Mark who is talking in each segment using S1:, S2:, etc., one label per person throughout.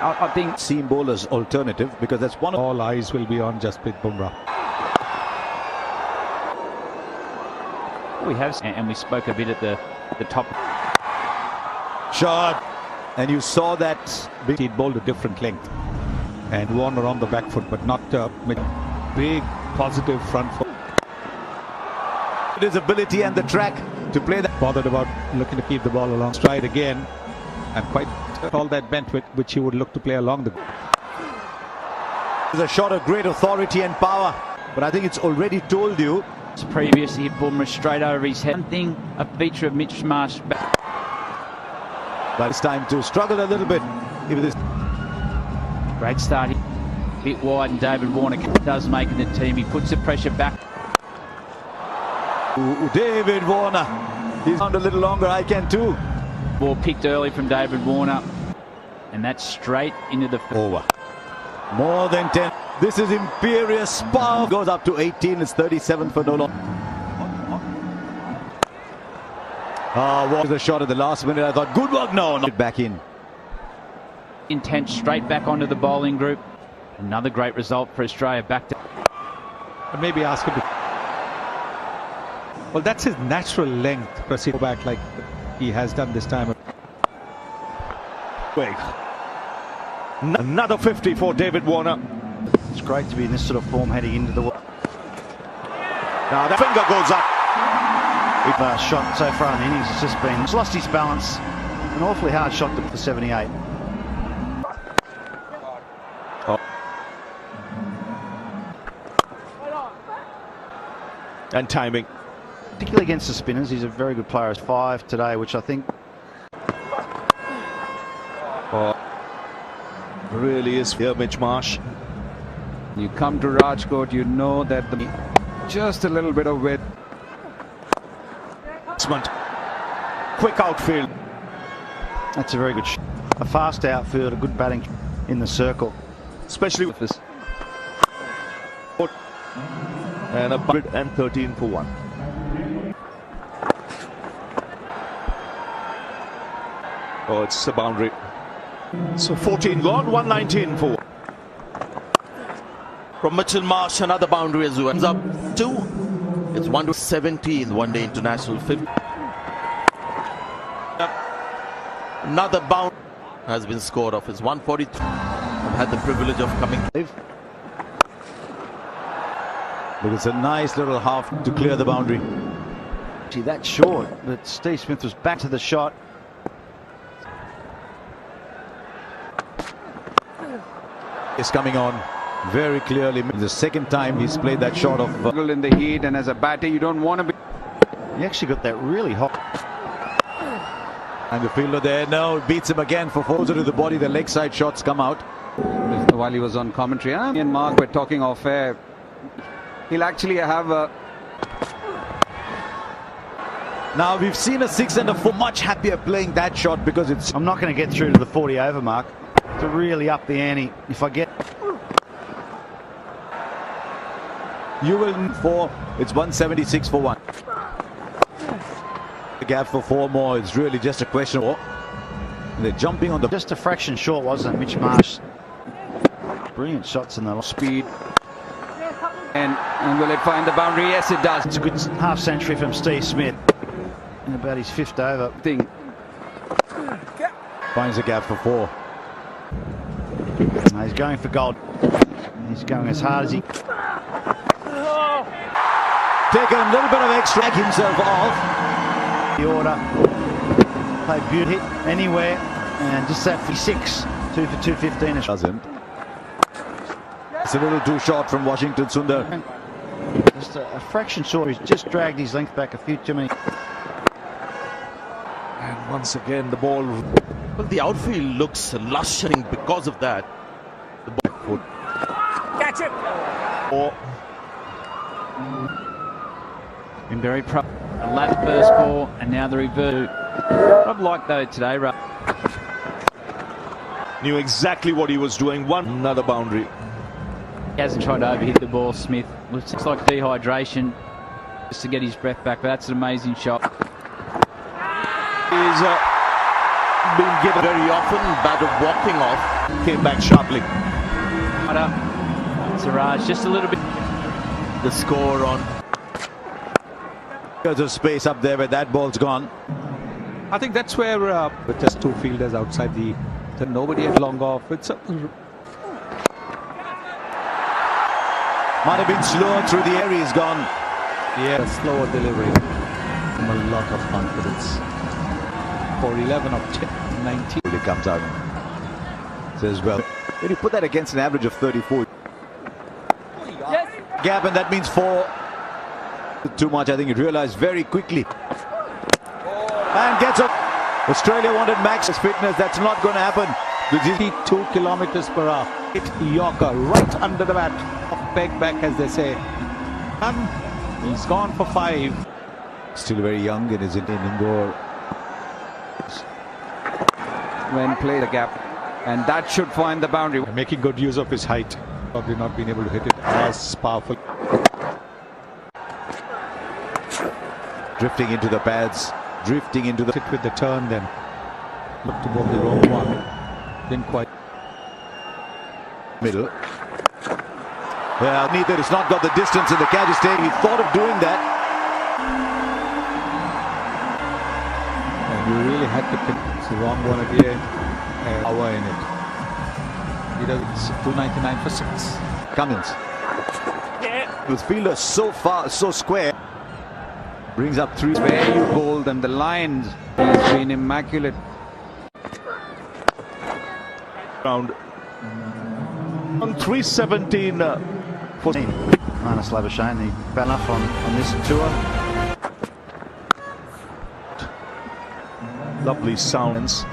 S1: Yeah, I think
S2: seam bowler's alternative, because that's one of
S3: all eyes will be on Jasprit Bumrah.
S1: we have, and we spoke a bit at the top.
S2: shot, and you saw that
S3: He'd bowled a different length, and Warner on the back foot, but not big positive front foot.
S2: his ability and the track to play that.
S3: Bothered about looking to keep the ball along stride again, and quite all that bent with which he would look to play along the.
S2: It's a shot of great authority and power, but I think it's already told you.
S1: Previous, he hit Bumrah straight over his head. One thing, a feature of Mitch Marsh.
S2: But it's time to struggle a little bit. If this
S1: Great start, a bit wide, and David Warner does make it the team. He puts the pressure back.
S2: David Warner, he's on a little longer. I can too.
S1: Ball picked early from David Warner, and that's straight into the
S2: over. More than 10. This is imperious power. Goes up to 18. It's 37 for no long. What was a shot at the last minute? I thought, good work. No, not back in.
S1: Intent straight back onto the bowling group. Another great result for Australia. Back to.
S3: And maybe ask him to. Well, that's his natural length. Proceed back like he has done this time.
S4: Wait. Another 50 for David Warner.
S5: It's great to be in this sort of form heading into the.
S4: Now the finger goes up.
S5: We've shot so far in the innings. It's just been. He's lost his balance. An awfully hard shot to 78.
S4: Oh. And timing.
S5: Particularly against the spinners, he's a very good player. He's 5 today, which I think.
S4: Oh. Really is here, Mitch Marsh.
S3: You come to Rajkot, you know that just a little bit of width.
S4: Quick outfield.
S5: That's a very good shot. A fast outfield, a good batting in the circle.
S4: Especially with this. And 113 for 1. Oh, it's a boundary. So 14 gone, 119 for 1.
S6: From Mitchell Marsh, another boundary as well. Comes up 2. It's 1-17 one day international 50. Another bound has been scored off. It's 143. I've had the privilege of coming.
S2: But it's a nice little half to clear the boundary.
S5: See, that's short, but Steve Smith was back to the shot.
S2: Is coming on very clearly. The second time he's played that shot of
S3: In the heat, and as a batter, you don't want to be.
S5: He actually got that really hot.
S2: and the fielder there. No, beats him again for closer to the body. The leg side shots come out.
S3: While he was on commentary, me and Mark were talking off air. He'll actually have a.
S2: Now we've seen a 6 and a 4. Much happier playing that shot because it's.
S5: I'm not going to get through to the 40 over mark to really up the ante. If I get.
S2: You will for it's 176 for 1. The gap for 4 more. It's really just a question of. They're jumping on the.
S5: Just a fraction short, wasn't it? Mitch Marsh. Brilliant shots in the
S3: Speed. And will it find the boundary? Yes, it does.
S5: It's a good half century from Steve Smith. In about his 5th over.
S2: Finds a gap for 4.
S5: Now he's going for gold. He's going as hard as he.
S2: Taken a little bit of extra. Back himself off.
S5: The order. Played beauty hit anywhere. And just that for 6. 2 for 215.
S2: Doesn't. It's a little too short from Washington Sundar.
S5: Just a fraction short. He's just dragged his length back a few too many.
S4: And once again, the ball.
S6: Well, the outfield looks lush because of that. The ball foot.
S1: Catch it!
S4: Or
S1: Been very proud. A lap first ball, and now the reverse. I'd like though today,
S4: knew exactly what he was doing. Another boundary.
S1: He hasn't tried to overhit the ball, Smith. Looks like dehydration just to get his breath back, but that's an amazing shot.
S6: He's been given very often, bat of walking off.
S4: Came back sharply.
S1: Siraj just a little bit.
S6: The score on
S2: There's a space up there where that ball's gone.
S3: I think that's where with just two fielders outside the nobody had long off. It's
S2: Might have been slower through the air. He's gone.
S3: a slower delivery. A lot of confidence. For 11 of 19.
S2: He comes out and says, well, when you put that against an average of 34. Gap, and that means 4. Too much, I think he realized very quickly. And gets up. Australia wanted Max's fitness. That's not going to happen.
S3: 52 kilometers per hour. Hit Yorker right under the bat. Peg back, as they say. And he's gone for 5.
S2: Still very young and is in Indore.
S7: When play the gap, and that should find the boundary.
S3: Making good use of his height. Probably not been able to hit it as powerful.
S2: Drifting into the pads. Drifting into the...
S3: Hit with the turn then. Looked to both the wrong one. Didn't quite.
S2: Middle. Well, neither has not got the distance in the catch. He thought of doing that.
S3: And you really had to pick. It's the wrong one at the end. Power in it. He does. It's 299 for 6.
S2: Cummins. With fielder so far, so square. Brings up 3.
S7: Where you hold them, the lines has been immaculate.
S4: Round on 317 for
S5: Marnus Labuschagne, he bad enough on this tour.
S4: lovely sounds.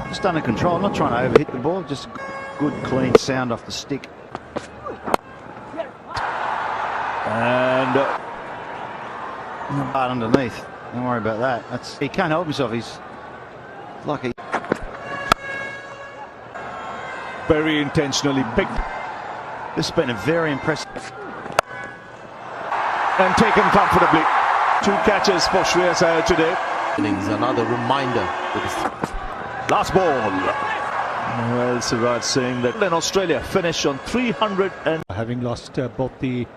S5: Just under control, not trying to overhit the ball, just good clean sound off the stick.
S4: And
S5: Hard underneath, don't worry about that. He can't help himself, he's lucky.
S4: very intentionally picked
S5: This has been a very impressive.
S4: and taken comfortably. 2 catches for Shreyas Iyer today.
S6: innings. Another reminder.
S4: Last ball. Well, Siraj saying that in Australia finish on 300 and
S3: Having lost both the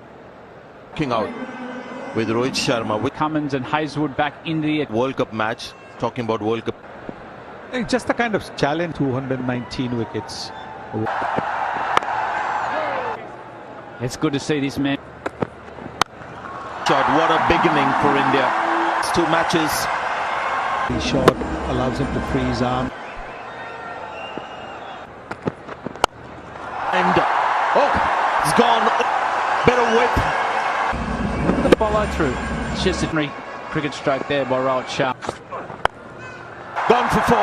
S6: King out with Rohit Sharma with
S1: Cummins and Hazelwood back in the
S6: World Cup match. Talking about World Cup.
S3: just the kind of challenge. 219 wickets.
S1: It's good to see this man.
S6: Shot. What a beginning for India. It's 2 matches.
S3: The shot allows him to free his arm.
S6: And it's gone. Better whip.
S1: Look at the follow through. It's just a cricket stroke there by Rohit Sharma.
S6: Gone for 4.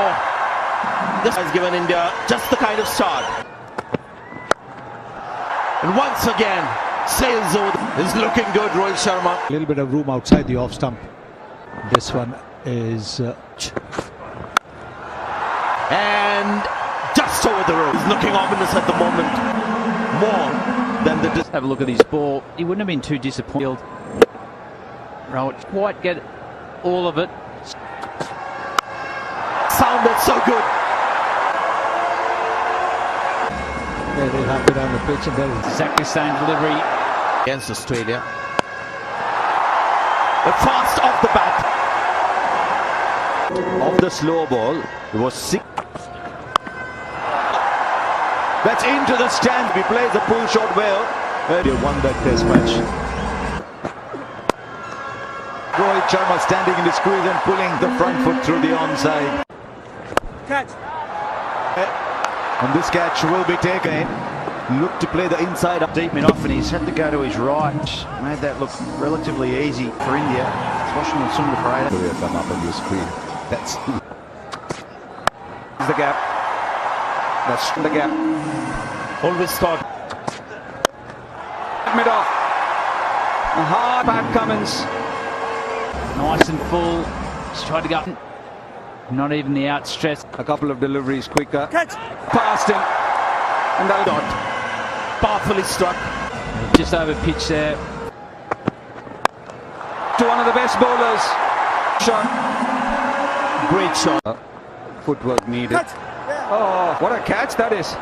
S6: This has given India just the kind of start. And once again, sails over. Is looking good, Rohit Sharma.
S3: A little bit of room outside the off stump. This one is
S6: And just over the road. He's looking ominous at the moment. More than the...
S1: Have a look at his ball. He wouldn't have been too disappointed. Rohit quite get all of it.
S6: Sounded so good.
S3: there. They have it on the pitch, and there is
S1: Exactly the same delivery.
S6: Against Australia. But fast off the bat.
S2: Of the slow ball, it was 6. That's into the stand. He plays the pull shot well.
S4: They won that test match.
S2: Rohit Sharma standing in the squeeze and pulling the front foot through the onside.
S1: Catch.
S2: And this catch will be taken. Look to play the inside up.
S5: Deep enough, and he's had to go to his right. Made that look relatively easy for India. Washington Sundar Parade.
S2: Will come up on your screen. That's
S7: The gap. That's the gap.
S6: Always thought.
S7: Mid off. A hard Pat Cummins.
S1: Nice and full. Just tried to go. Not even the outstretched.
S7: A couple of deliveries quicker. Past him. And that'll
S6: Dot. Powerfully struck.
S1: Just over pitch there.
S7: to one of the best bowlers. Shot.
S6: Great shot.
S7: Footwork needed. Oh, what a catch that is.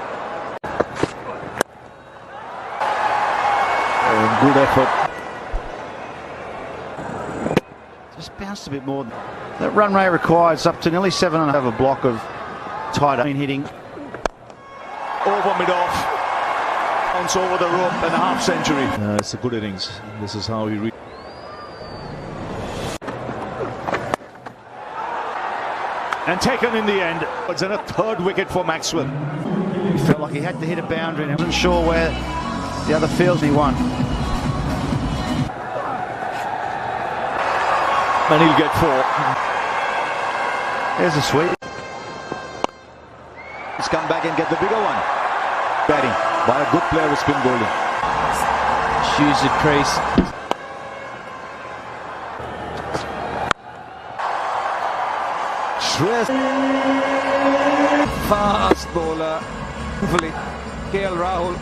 S2: Good effort.
S5: Just bounced a bit more. That run rate required is up to nearly 7.5 a block of tight hitting.
S4: Over mid-off. Bounce over the rope and a half century. It's a good innings. This is how he and taken in the end. It's in a third wicket for Maxwell.
S5: He felt like he had to hit a boundary and he wasn't sure where the other fields he won.
S4: And he'll get 4.
S5: There's a sweep.
S2: Let's come back and get the bigger one. Batting by a good player with spin bowling.
S1: Shoes at crease.
S2: Shreyas.
S7: Fast bowler. Hopefully, KL Rahul.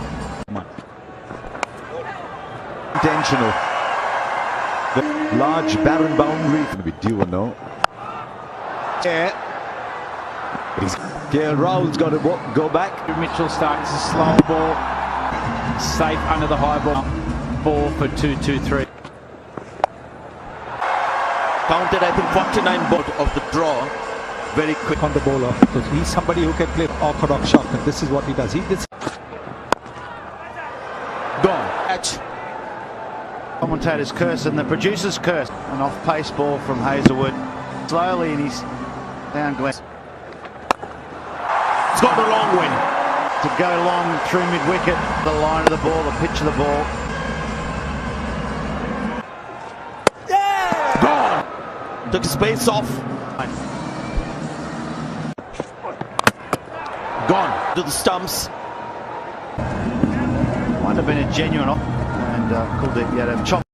S2: Intentional. The large barren boundary. Going to be due or no? Yeah. KL Rahul's got to go back.
S1: Mitchell starts a slow ball. Safe under the high ball. Ball for 2-2-3.
S6: Counted, I think, 49 ball of the draw. Very quick.
S3: On the bowler, because he's somebody who can play orthodox shot, and this is what he does. He did.
S2: Gone.
S6: Catch.
S5: Commentator's curse and the producer's curse. An off-pace ball from Hazelwood. Slowly, and he's down Glenn.
S6: It's got the long win.
S5: To go long through mid-wicket, the line of the ball, the pitch of the ball.
S6: Gone. Took space off. Gone to the stumps.
S5: Might have been a genuine and Kuldeep Yadav chop.